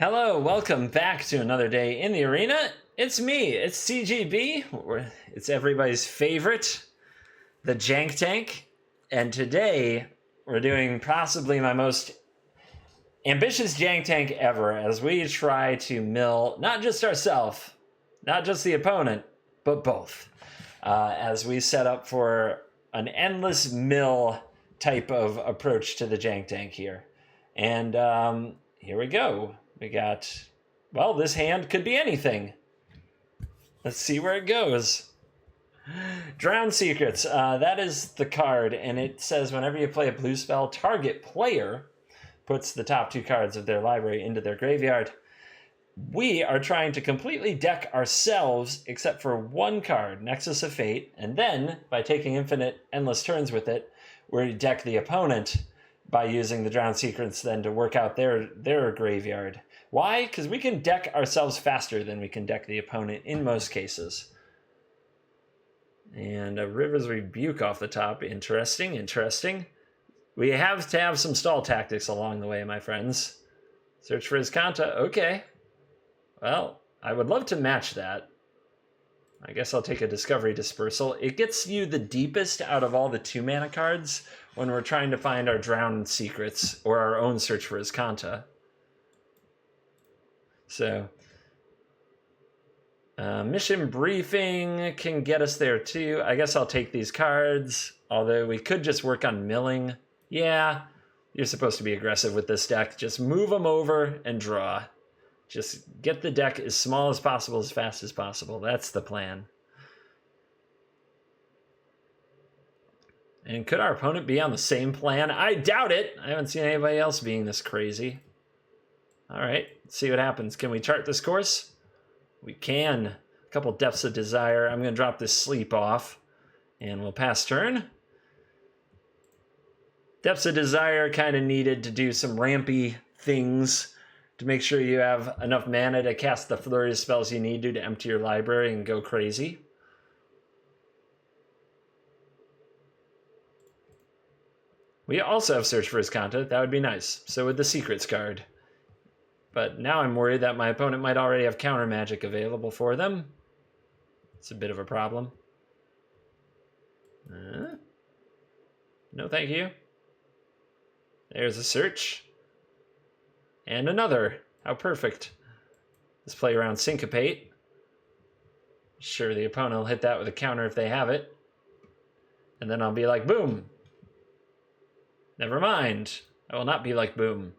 Hello, welcome back to another day in the arena. It's me, it's CGB. It's everybody's favorite, the Jank Tank. And today we're doing possibly my most ambitious Jank Tank ever as we try to mill not just ourselves, not just the opponent, but both. As we set up for an endless mill type of approach to the Jank Tank here. And here we go. We got, well, this hand could be anything. Let's see where it goes. Drown Secrets. That is the card, and it says whenever you play a blue spell, target player puts the top two cards of their library into their graveyard. We are trying to completely deck ourselves except for one card, Nexus of Fate, and then, by taking infinite endless turns with it, we deck the opponent by using the Drown Secrets then to work out their graveyard. Why? Because we can deck ourselves faster than we can deck the opponent in most cases. And a River's Rebuke off the top. Interesting, interesting. We have to have some stall tactics along the way, my friends. Search for Azcanta. Okay. Well, I would love to match that. I guess I'll take a Discovery Dispersal. It gets you the deepest out of all the 2-mana cards when we're trying to find our Drowned Secrets or our own Search for Azcanta. So, Mission Briefing can get us there too. I guess I'll take these cards, although we could just work on milling. Yeah, you're supposed to be aggressive with this deck. Just move them over and draw. Just get the deck as small as possible, as fast as possible. That's the plan. And could our opponent be on the same plan? I doubt it. I haven't seen anybody else being this crazy. All right, let's see what happens. Can we chart this course? We can. A couple Depths of Desire. I'm going to drop this Sleep off, and we'll pass turn. Depths of Desire kind of needed to do some rampy things to make sure you have enough mana to cast the flurry of spells you need to empty your library and go crazy. We also have Search for Azcanta. That would be nice. So would the Secrets card. But now I'm worried that my opponent might already have counter magic available for them. It's a bit of a problem. No, thank you. There's a search. And another. How perfect. Let's play around Syncopate. Sure, the opponent will hit that with a counter if they have it. And then I'll be like, boom. Never mind. I will not be like boom.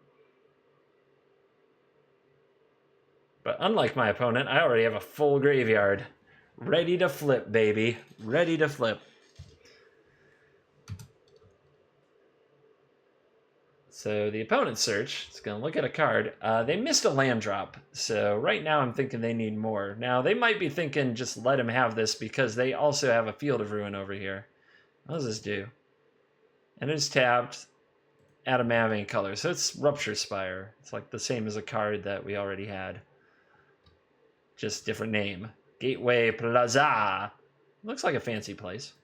But unlike my opponent, I already have a full graveyard. Ready to flip, baby. Ready to flip. So the opponent's search is going to look at a card. They missed a land drop. So right now I'm thinking they need more. Now they might be thinking just let him have this because they also have a Field of Ruin over here. What does this do? And it's tapped. Adamant color. So it's Rupture Spire. It's like the same as a card that we already had. Just different name. Gateway Plaza. Looks like a fancy place.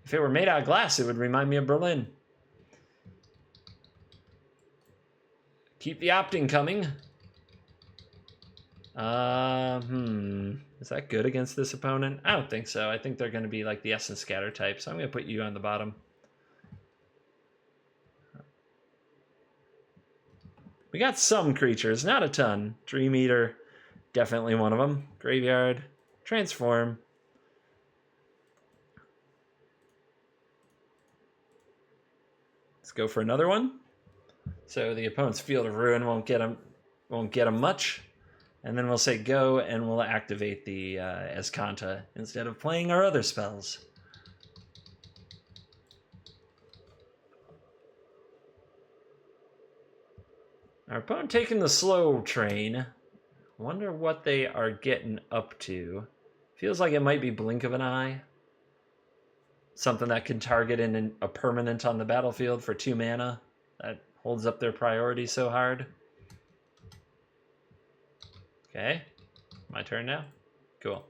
If it were made out of glass, it would remind me of Berlin. Keep the opting coming. Is that good against this opponent? I don't think so. I think they're going to be like the Essence Scatter type, so I'm going to put you on the bottom. We got some creatures, not a ton. Dream Eater, definitely one of them. Graveyard, Transform. Let's go for another one. So the opponent's Field of Ruin won't get him much. And then we'll say go, and we'll activate the Azcanta instead of playing our other spells. Our opponent taking the slow train. Wonder what they are getting up to. Feels like it might be Blink of an Eye. Something that can target in a permanent on the battlefield for 2 mana. That holds up their priority so hard. Okay. My turn now? Cool.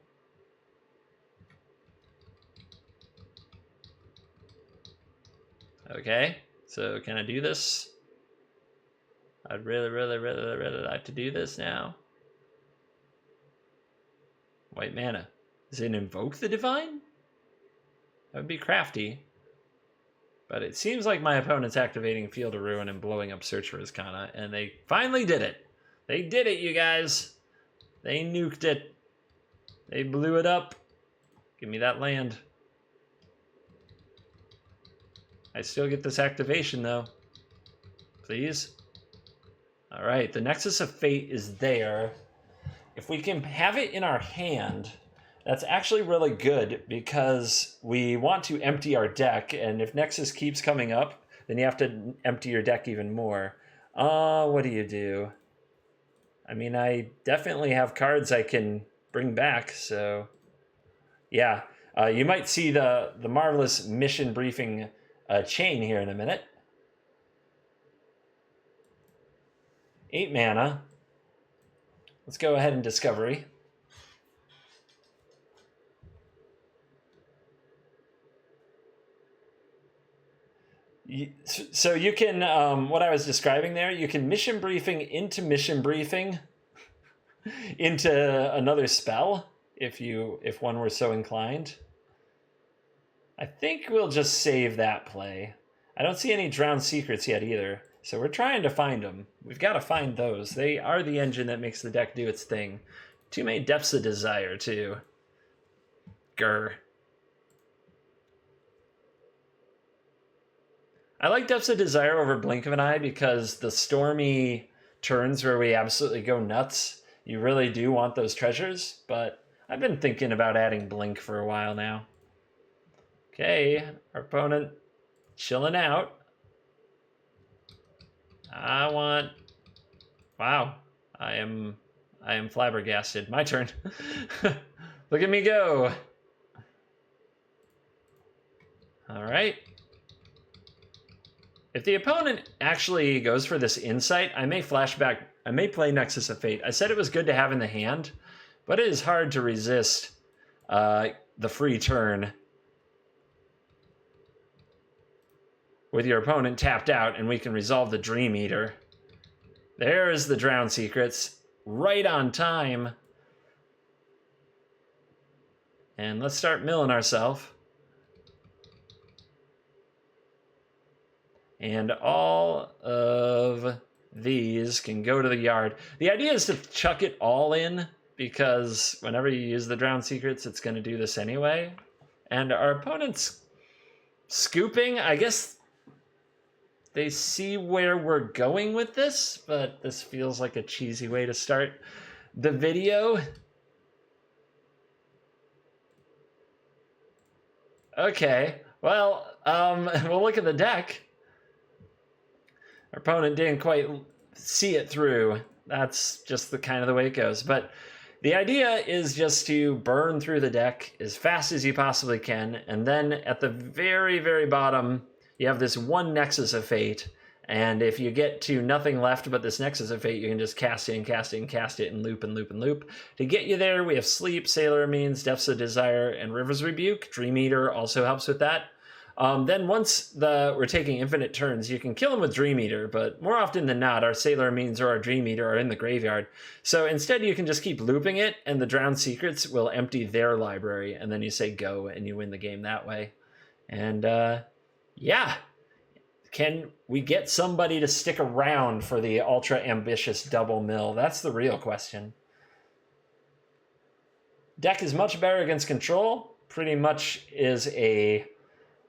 Okay. So can I do this? I'd really like to do this now. White mana. Does it invoke the divine? That would be crafty. But it seems like my opponent's activating Field of Ruin and blowing up Search for Azcanta, and they finally did it. They did it, you guys. They nuked it. They blew it up. Give me that land. I still get this activation, though. Please. All right, the Nexus of Fate is there. If we can have it in our hand, that's actually really good because we want to empty our deck, and if Nexus keeps coming up, then you have to empty your deck even more. What do you do? I mean, I definitely have cards I can bring back, so yeah. You might see the marvelous mission briefing chain here in a minute. 8 mana. Let's go ahead and Discovery. So you can, what I was describing there, you can mission briefing into into another spell if one were so inclined. I think we'll just save that play. I don't see any Drowned Secrets yet either, so we're trying to find them. We've got to find those. They are the engine that makes the deck do its thing. Too many Depths of Desire, too. Grr. I like Depths of Desire over Blink of an Eye because the stormy turns where we absolutely go nuts, you really do want those treasures, but I've been thinking about adding Blink for a while now. Okay, our opponent chilling out. Wow, I am flabbergasted. My turn. Look at me go. All right. If the opponent actually goes for this Insight, I may play Nexus of Fate. I said it was good to have in the hand, but it is hard to resist the free turn with your opponent tapped out, and we can resolve the Dream Eater. There's the Drowned Secrets, right on time. And let's start milling ourselves. And all of these can go to the yard. The idea is to chuck it all in, because whenever you use the Drowned Secrets, it's going to do this anyway. And our opponent's scooping, I guess they see where we're going with this, but this feels like a cheesy way to start the video. Okay, well, we'll look at the deck. Our opponent didn't quite see it through. That's just the kind of the way it goes. But the idea is just to burn through the deck as fast as you possibly can, and then at the very, very bottom, you have this one Nexus of Fate, and if you get to nothing left but this Nexus of Fate, you can just cast it and cast it and cast it and loop and loop and loop. To get you there, we have Sleep, Sailor Means, Depths of Desire, and River's Rebuke. Dream Eater also helps with that. Then once we're taking infinite turns, you can kill them with Dream Eater, but more often than not, our Sailor Means or our Dream Eater are in the graveyard. So instead, you can just keep looping it, and the Drowned Secrets will empty their library, and then you say go, and you win the game that way. And yeah, can we get somebody to stick around for the ultra ambitious double mill? That's the real question. Deck is much better against control. Pretty much is a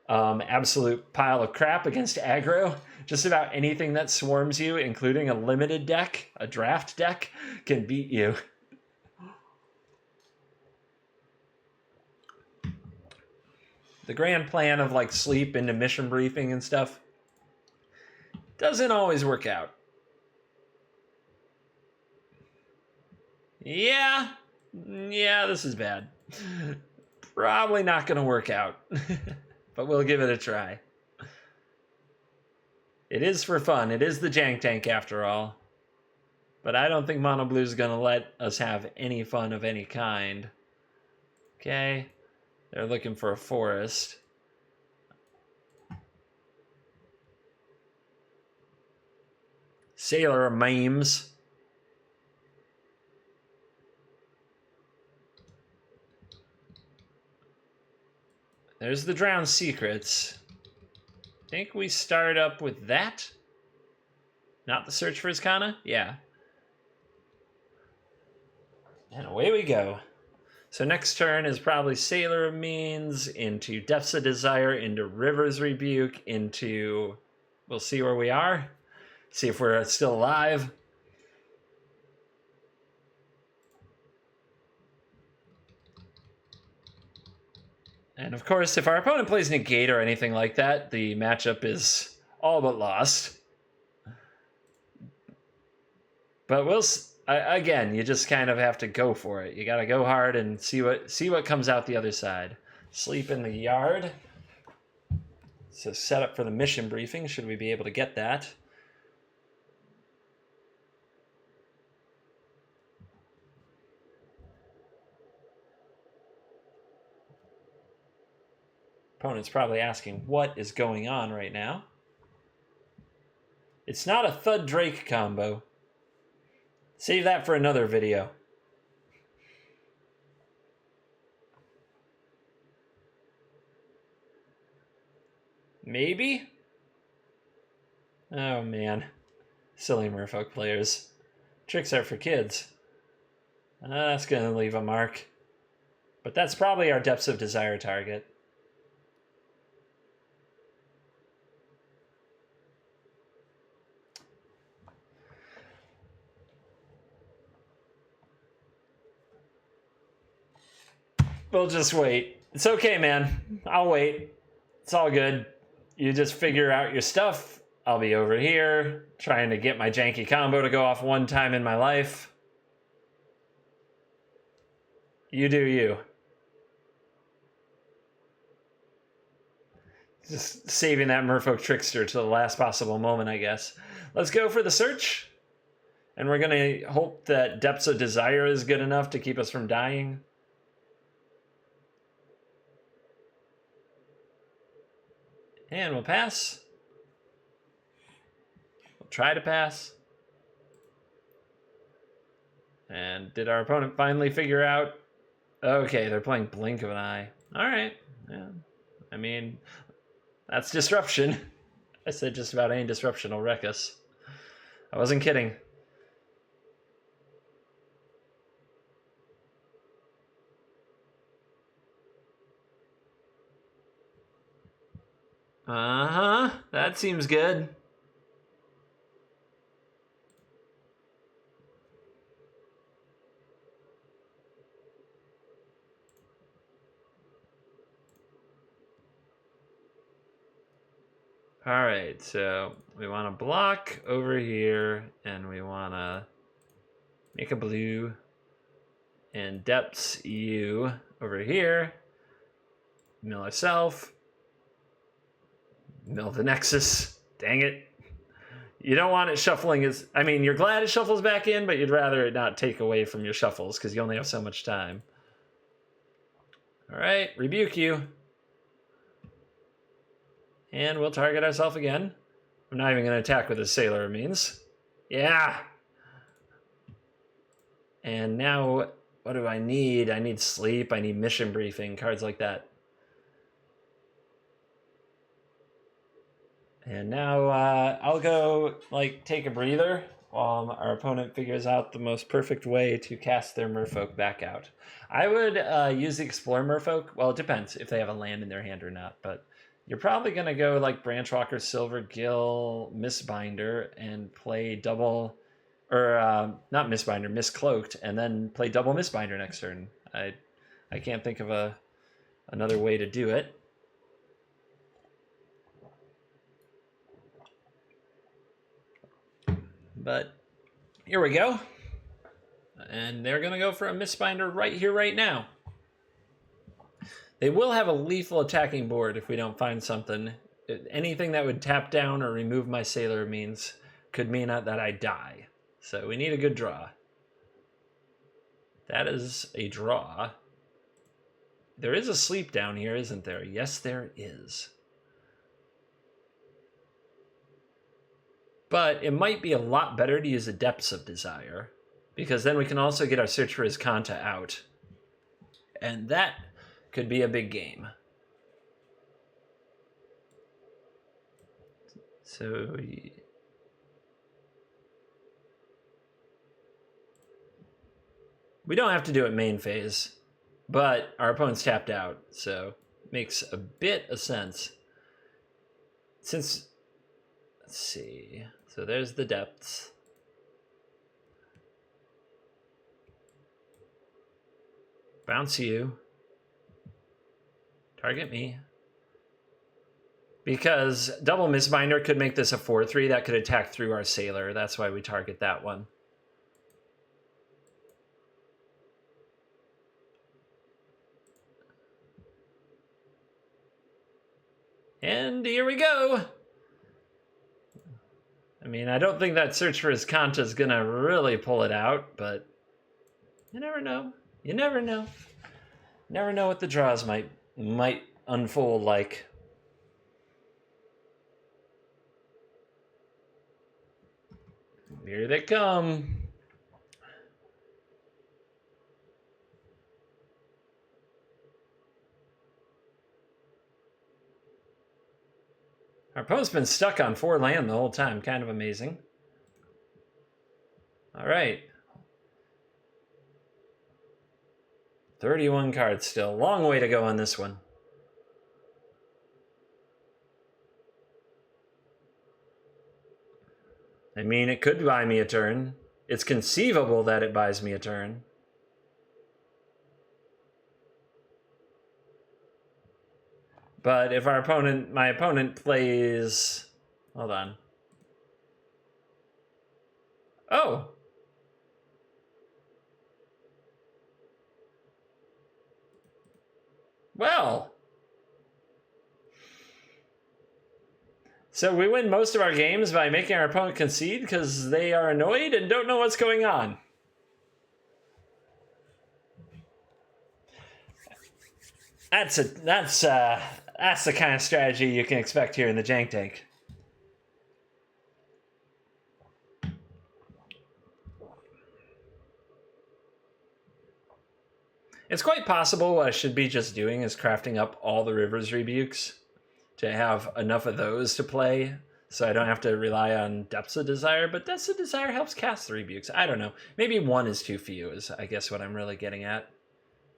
absolute pile of crap against aggro. Just about anything that swarms you, including a limited deck, a draft deck, can beat you. The grand plan of like sleep into mission briefing and stuff doesn't always work out. Yeah, this is bad. Probably not going to work out. But we'll give it a try. It is for fun. It is the jank tank after all. But I don't think Mono Blue is going to let us have any fun of any kind. Okay. They're looking for a forest. Sailor memes. There's the Drowned Secrets. I think we start up with that. Not the Search for Azcanta? Yeah. And away we go. So next turn is probably Sailor Means into Depths of Desire, into River's Rebuke, into... We'll see where we are. See if we're still alive. And of course, if our opponent plays Negate or anything like that, the matchup is all but lost. But again, you just kind of have to go for it. You got to go hard and see what comes out the other side. Sleep in the Yard. So set up for the mission briefing, should we be able to get that. Opponent's probably asking what is going on right now. It's not a Thud Drake combo. Save that for another video. Maybe? Oh man. Silly merfolk players. Tricks are for kids. That's gonna leave a mark. But that's probably our Depths of Desire target. We'll just wait. It's okay, man. I'll wait. It's all good. You just figure out your stuff. I'll be over here trying to get my janky combo to go off one time in my life. You do you. Just saving that merfolk trickster to the last possible moment, I guess. Let's go for the search. And we're going to hope that Depths of Desire is good enough to keep us from dying. And we'll pass. We'll try to pass. And did our opponent finally figure out? Okay, they're playing Blink of an Eye. All right. Yeah. I mean, that's disruption. I said just about any disruption will wreck us. I wasn't kidding. Uh-huh. That seems good. All right, so we want to block over here, and we want to make a blue, and Depths U over here. Mill ourself. Mill the Nexus. Dang it. You don't want it shuffling as... I mean, you're glad it shuffles back in, but you'd rather it not take away from your shuffles, because you only have so much time. All right, Rebuke you. And we'll target ourselves again. I'm not even going to attack with a Sailor Means. Yeah! And now, what do I need? I need sleep, I need mission briefing, cards like that. And now I'll go take a breather while our opponent figures out the most perfect way to cast their merfolk back out. I would use the Explore merfolk. Well, it depends if they have a land in their hand or not, but you're probably going to go Branchwalker, Silvergill, Mistbinder, and play double, or not Mistbinder, Miscloaked, and then play double Mistbinder next turn. I can't think of another way to do it. But here we go. And they're going to go for a Mistbinder right here, right now. They will have a lethal attacking board if we don't find something. Anything that would tap down or remove my Sailor Means could mean that I die. So we need a good draw. That is a draw. There is a sleep down here, isn't there? Yes, there is. But it might be a lot better to use the Depths of Desire, because then we can also get our Search for Azcanta out. And that could be a big game. So we don't have to do it main phase, but our opponent's tapped out, so it makes a bit of sense. Since, let's see, so there's the Depths. Bounce you. Target me. Because double Mistbinder could make this a 4/3 that could attack through our Sailor. That's why we target that one. And here we go. I mean, I don't think that Search for Azcanta is going to really pull it out, but you never know. You never know. Never know what the draws might unfold like. Here they come. Our opponent's been stuck on 4 land the whole time. Kind of amazing. All right. 31 cards still. Long way to go on this one. I mean, it could buy me a turn. It's conceivable that it buys me a turn. But if my opponent plays, hold on. Oh. Well. So we win most of our games by making our opponent concede because they are annoyed and don't know what's going on. That's the kind of strategy you can expect here in the Jank Tank. It's quite possible what I should be just doing is crafting up all the Rivers Rebukes to have enough of those to play so I don't have to rely on Depths of Desire, but Depths of Desire helps cast the Rebukes. I don't know. Maybe one is too few is I guess what I'm really getting at.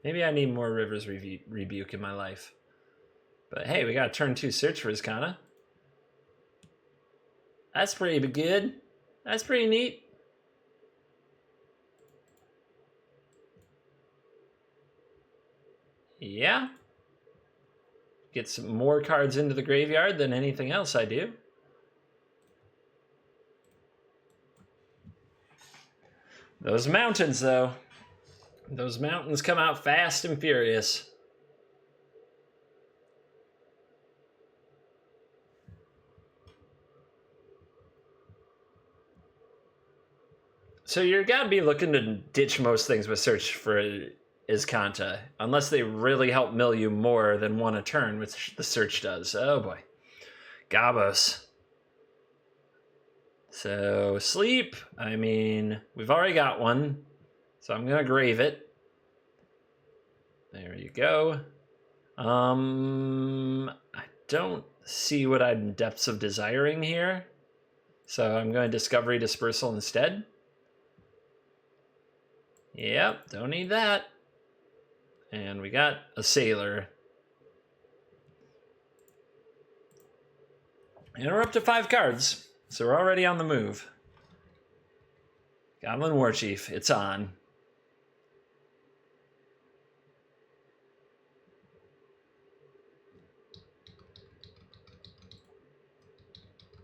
Maybe I need more Rivers Rebuke in my life. But hey, we got a turn 2 Search for Azcanta. That's pretty good. That's pretty neat. Yeah. Get some more cards into the graveyard than anything else I do. Those mountains, though. Those mountains come out fast and furious. So you're gotta be looking to ditch most things with Search for Azcanta, unless they really help mill you more than one a turn, which the Search does. Oh boy. Gabos. So sleep, I mean, we've already got one, so I'm gonna grave it. There you go. I don't see what I'm Depths of Desiring here, so I'm going to Discovery Dispersal instead. Yep, don't need that. And we got a Sailor. And we're up to 5 cards, so we're already on the move. Goblin Warchief, it's on.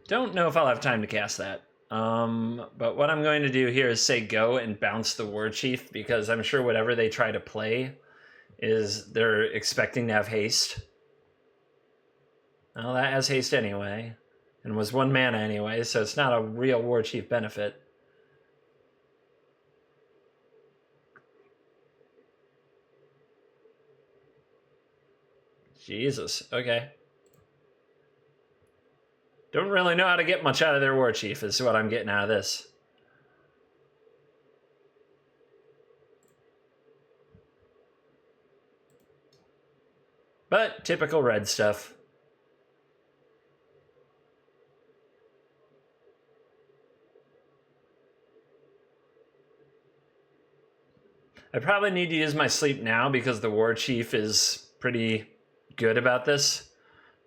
Don't know if I'll have time to cast that. But what I'm going to do here is say go and bounce the Warchief, because I'm sure whatever they try to play is they're expecting to have haste. Well, that has haste anyway, and was 1 mana anyway, so it's not a real Warchief benefit. Jesus, okay. Don't really know how to get much out of their war chief, is what I'm getting out of this. But typical red stuff. I probably need to use my sleep now because the war chief is pretty good about this.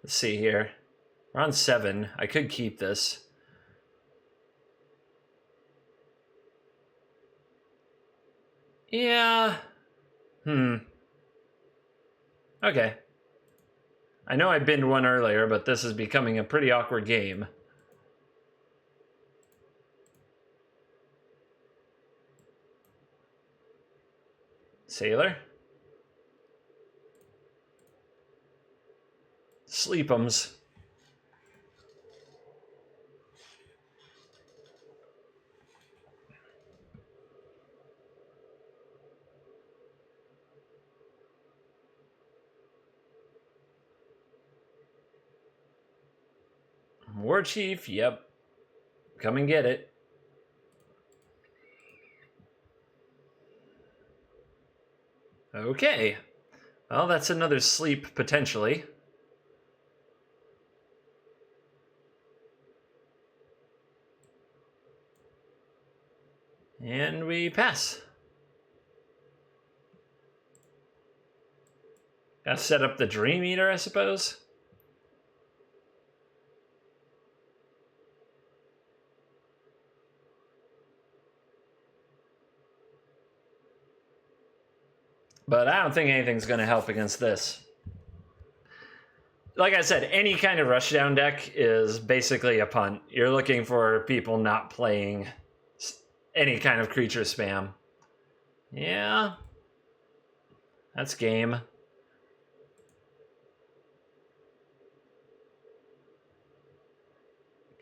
Let's see here. We're on 7. I could keep this. Yeah. Okay. I know I binned one earlier, but this is becoming a pretty awkward game. Sailor. Sleep'ems. War Chief, yep. Come and get it. Okay. Well, that's another sleep, potentially. And we pass. Gotta set up the Dream Eater, I suppose. But I don't think anything's going to help against this. Like I said, any kind of rushdown deck is basically a punt. You're looking for people not playing any kind of creature spam. Yeah. That's game.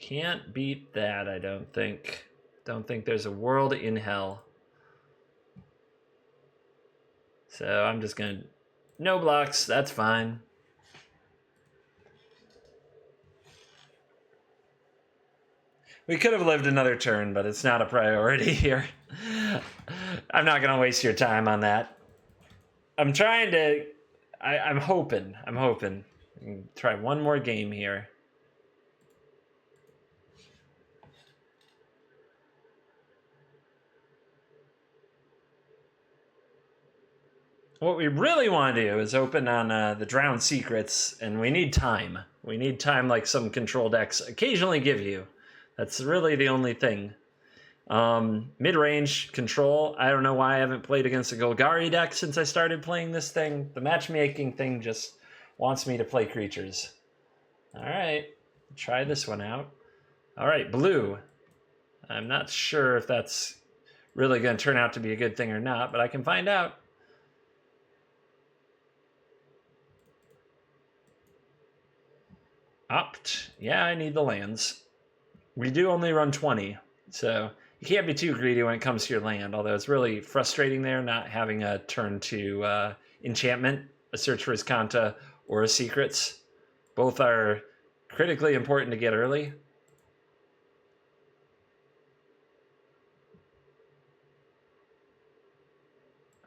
Can't beat that, I don't think. Don't think there's a world in hell. So I'm just gonna... No blocks, that's fine. We could have lived another turn, but it's not a priority here. I'm not gonna waste your time on that. I'm trying to... I'm hoping. Try one more game here. What we really want to do is open on the Drowned Secrets, and we need time. We need time like some control decks occasionally give you. That's really the only thing. Mid-range control, I don't know why I haven't played against a Golgari deck since I started playing this thing. The matchmaking thing just wants me to play creatures. All right, try this one out. All right, blue. I'm not sure if that's really going to turn out to be a good thing or not, but I can find out. Opt. Yeah, I need the lands. We do only run 20, so you can't be too greedy when it comes to your land, although it's really frustrating there not having a turn to enchantment, a search for Azcanta, or a secrets. Both are critically important to get early.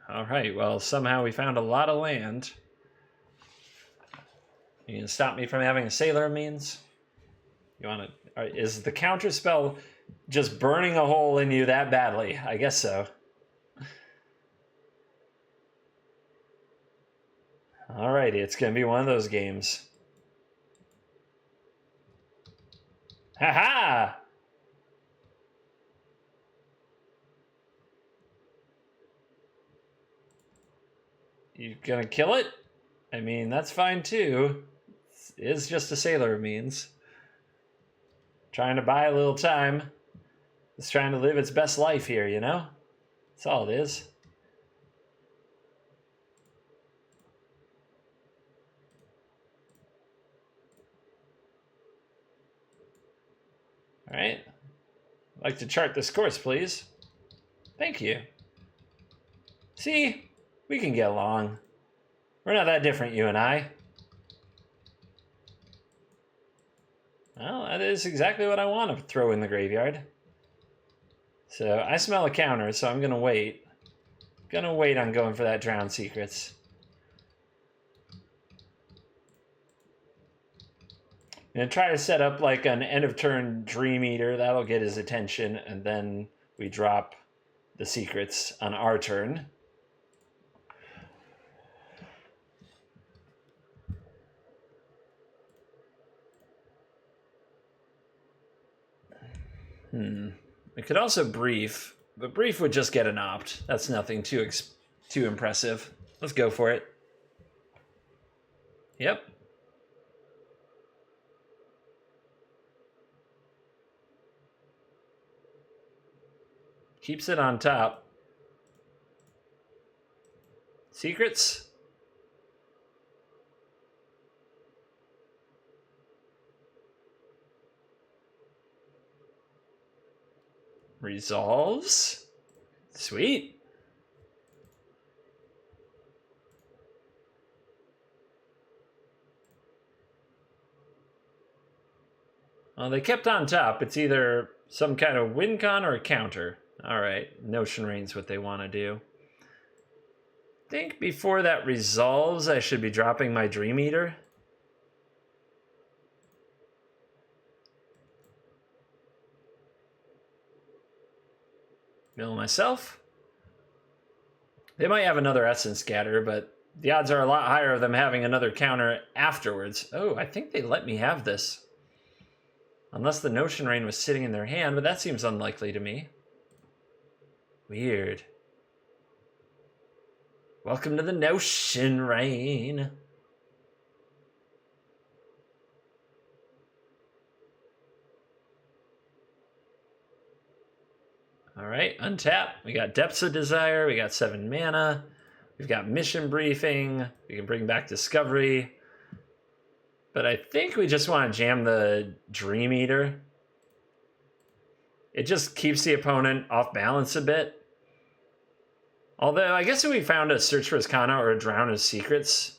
All right, well, somehow we found a lot of land. You can stop me from having a Sailor means? You want to... Is the counter spell just burning a hole in you that badly? I guess so. Alrighty, it's going to be one of those games. Ha-ha! You going to kill it? I mean, that's fine too. It is just a Sailor means. Trying to buy a little time. It's trying to live its best life here, you know? That's all it is. All right. I'd like to chart this course, please. Thank you. See? We can get along. We're not that different, you and I. Well, that is exactly what I want to throw in the graveyard. So I smell a counter, so I'm gonna wait. Gonna wait on going for that Drowned Secrets. I'm gonna try to set up like an end of turn Dream Eater. That'll get his attention, and then we drop the secrets on our turn. We could also brief, but brief would just get an opt. That's nothing too impressive. Let's go for it. Yep. Keeps it on top. Secrets. Resolves. Sweet. Well, they kept on top. It's either some kind of win con or a counter. All right, Notion Rain's what they want to do. I think before that resolves, I should be dropping my Dream Eater. Mill myself. They might have another Essence Scatter, but the odds are a lot higher of them having another counter afterwards. Oh, I think they let me have this. Unless the Notion Rain was sitting in their hand, but that seems unlikely to me. Weird. Welcome to the Notion Rain. All right, untap. We got Depths of Desire. We got 7 mana. We've got Mission Briefing. We can bring back Discovery. But I think we just want to jam the Dream Eater. It just keeps the opponent off balance a bit. Although, I guess if we found a Search for Azcanta or a Drown of Secrets,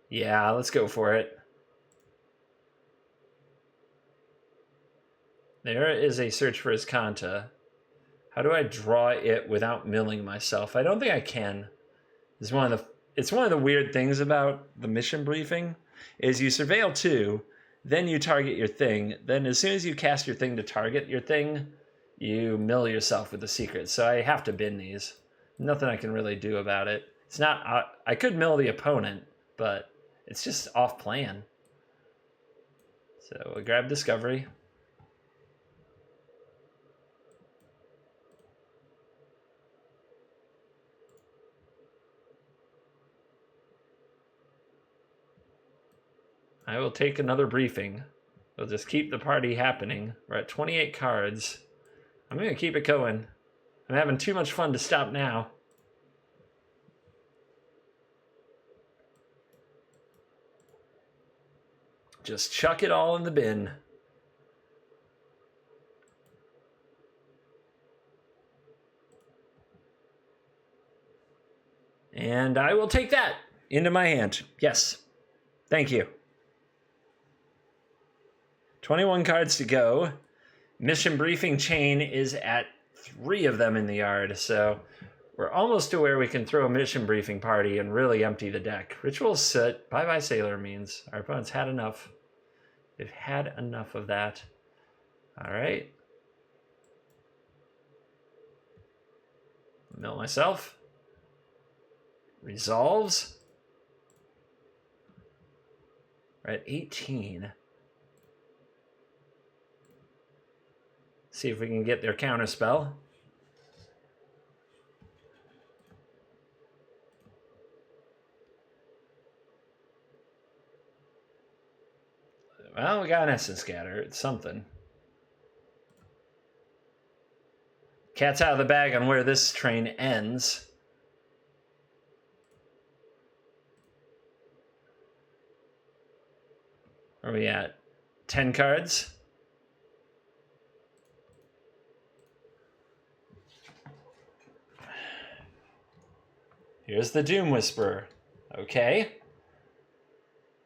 yeah, let's go for it. There is a Search for Azcanta. How do I draw it without milling myself? I don't think I can. It's one of the weird things about the Mission Briefing is you surveil 2, then you target your thing. Then as soon as you cast your thing to target your thing, you mill yourself with the secret. So I have to bin these. Nothing I can really do about it. It's not. I could mill the opponent, but it's just off plan. So we'll grab Discovery. I will take another briefing. We'll just keep the party happening. We're at 28 cards. I'm going to keep it going. I'm having too much fun to stop now. Just chuck it all in the bin. And I will take that into my hand. Yes. Thank you. 21 cards to go. Mission Briefing chain is at 3 of them in the yard, so we're almost to where we can throw a Mission Briefing party and really empty the deck. Ritual Soot, bye-bye Sailor means our opponent's had enough. They've had enough of that. All right. Mill myself. Resolves. We're at 18. See if we can get their counter spell. Well, we got an Essence Scatter. It's something. Cat's out of the bag on where this train ends. Where are we at? 10 cards? Here's the Doom Whisperer. Okay.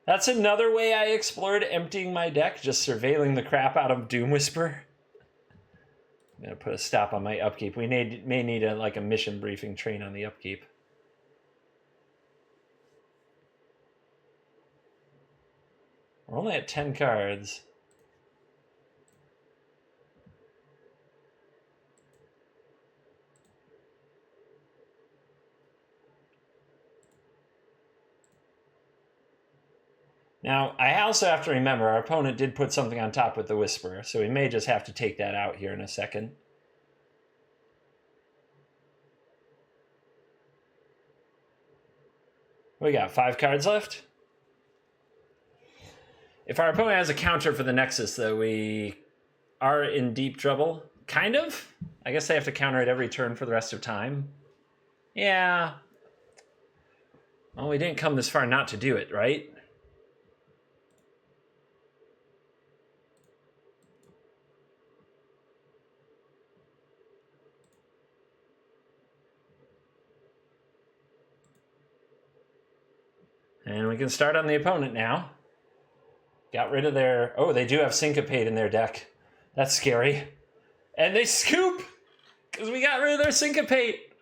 That's another way I explored emptying my deck, just surveilling the crap out of Doom Whisper. I'm going to put a stop on my upkeep. We may need a mission briefing train on the upkeep. We're only at 10 cards. Now, I also have to remember our opponent did put something on top with the Whisperer, so we may just have to take that out here in a second. We got 5 cards left. If our opponent has a counter for the Nexus, though, we are in deep trouble. Kind of. I guess they have to counter it every turn for the rest of time. Yeah. Well, we didn't come this far not to do it, right? And we can start on the opponent now. Got rid of their... Oh, they do have Syncopate in their deck. That's scary. And they scoop! Because we got rid of their Syncopate!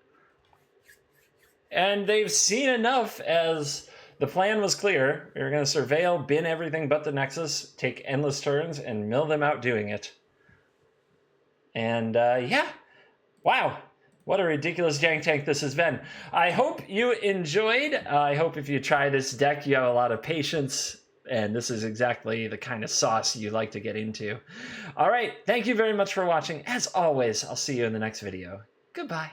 And they've seen enough as the plan was clear. We were going to surveil, bin everything but the Nexus, take endless turns, and mill them out doing it. And, yeah. Wow. What a ridiculous jank tank this has been. I hope you enjoyed. I hope if you try this deck, you have a lot of patience. And this is exactly the kind of sauce you like to get into. All right. Thank you very much for watching. As always, I'll see you in the next video. Goodbye.